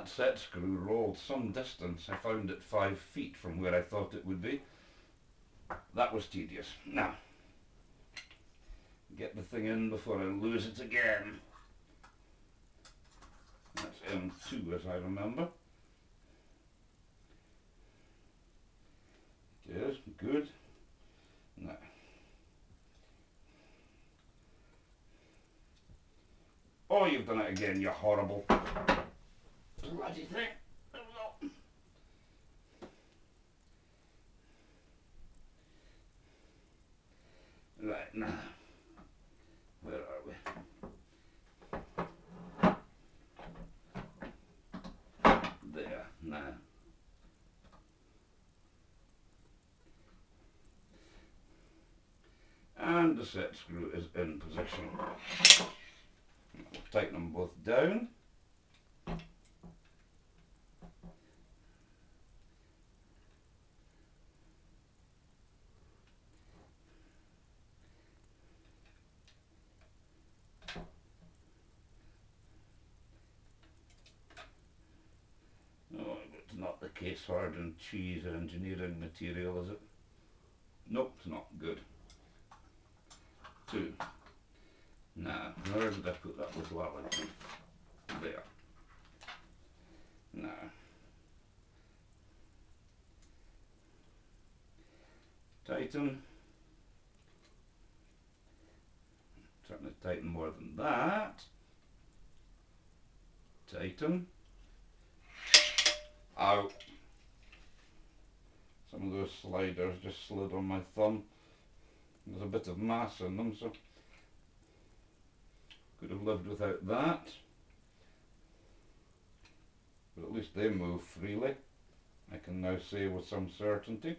That set screw rolled some distance. I found it 5 feet from where I thought it would be. That was tedious. Now, get the thing in before I lose it again. That's M2 as I remember. It is good. Now, oh, you've done it again, you horrible bloody thing. Right, now, where are we? There, now. And the set screw is in position. We'll tighten them both down. Oh, it's not the case hardened cheese engineering material, is it? Nope, it's not good. 2. Now, where did I put that little Allen key? There. Now, tighten. Trying to tighten more than that. Tighten. Ow. Some of those sliders just slid on my thumb. There's a bit of mass in them, so could have lived without that. But at least they move freely. I can now say with some certainty.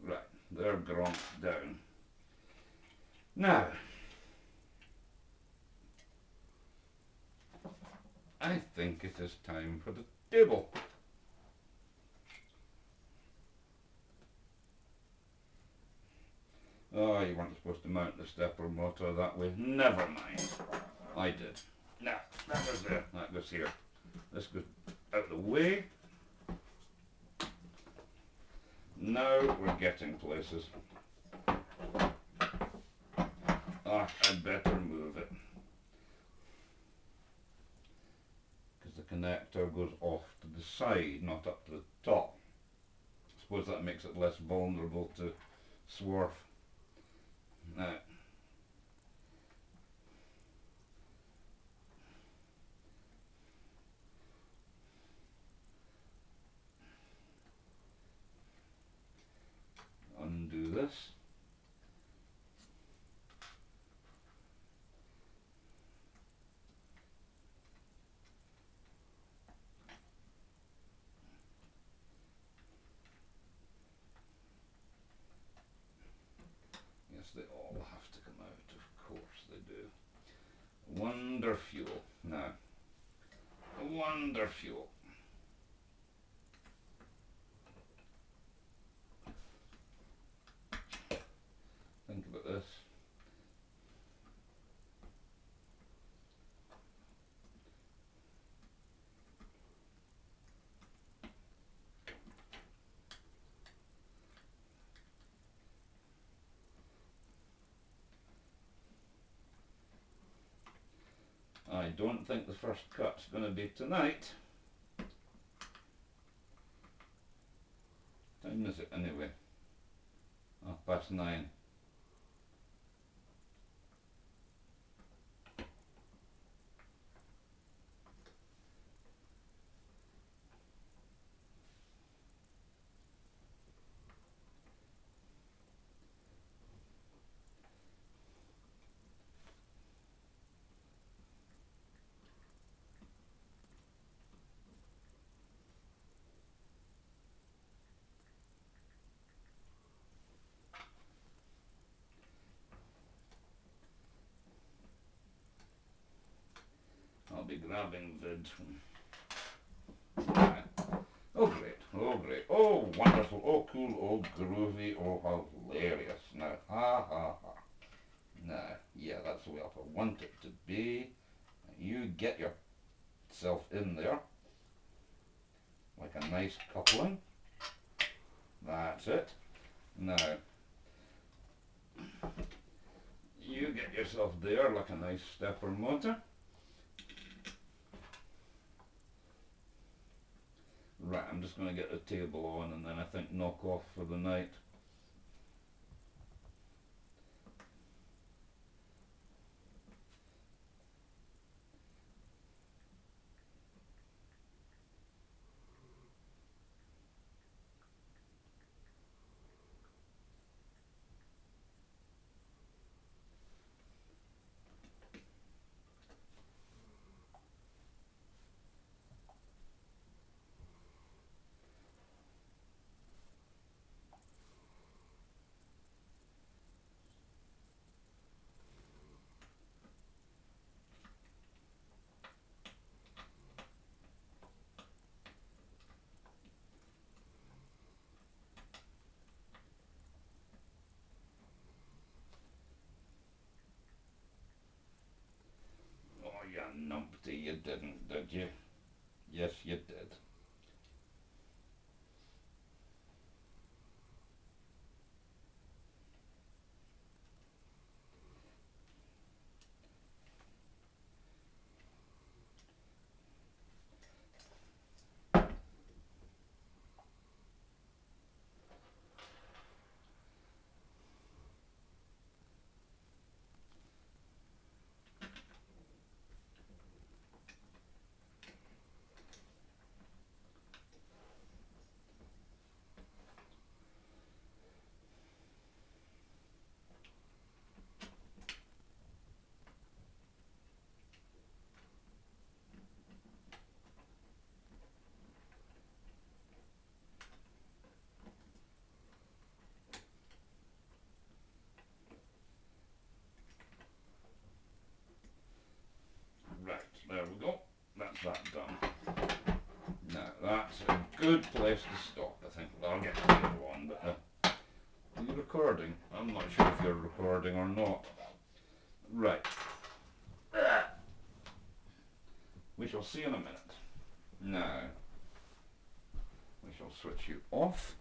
Right, they're gronked down. Now, I think it is time for the table. Oh, you weren't supposed to mount the stepper motor that way. Never mind. I did. Now, that goes there. That goes here. This goes out of the way. Now we're getting places. Ah, I'd better move it. Because the connector goes off to the side, not up to the top. I suppose that makes it less vulnerable to swerve. Now, undo this. Yes, they all have to come out, of course they do. Wonder fuel. Now, wonder fuel. Think about this. I don't think the first cut's going to be tonight. What time is it anyway? 9:30. I'll be grabbing vid from. wonderful, oh cool, oh groovy, oh hilarious. Now, ha ha ha. Now, yeah, that's the way I want it to be. You get yourself in there, like a nice coupling. That's it. Now, you get yourself there like a nice stepper motor. Right, I'm just going to get the table on and then I think knock off for the night. Oh, you numpty, you didn't, did you? Yes, you did. Right, there we go. That's that done. Now, that's a good place to stop, I think. I'll get the table on, but are you recording? I'm not sure if you're recording or not. Right. We shall see in a minute. Now, we shall switch you off.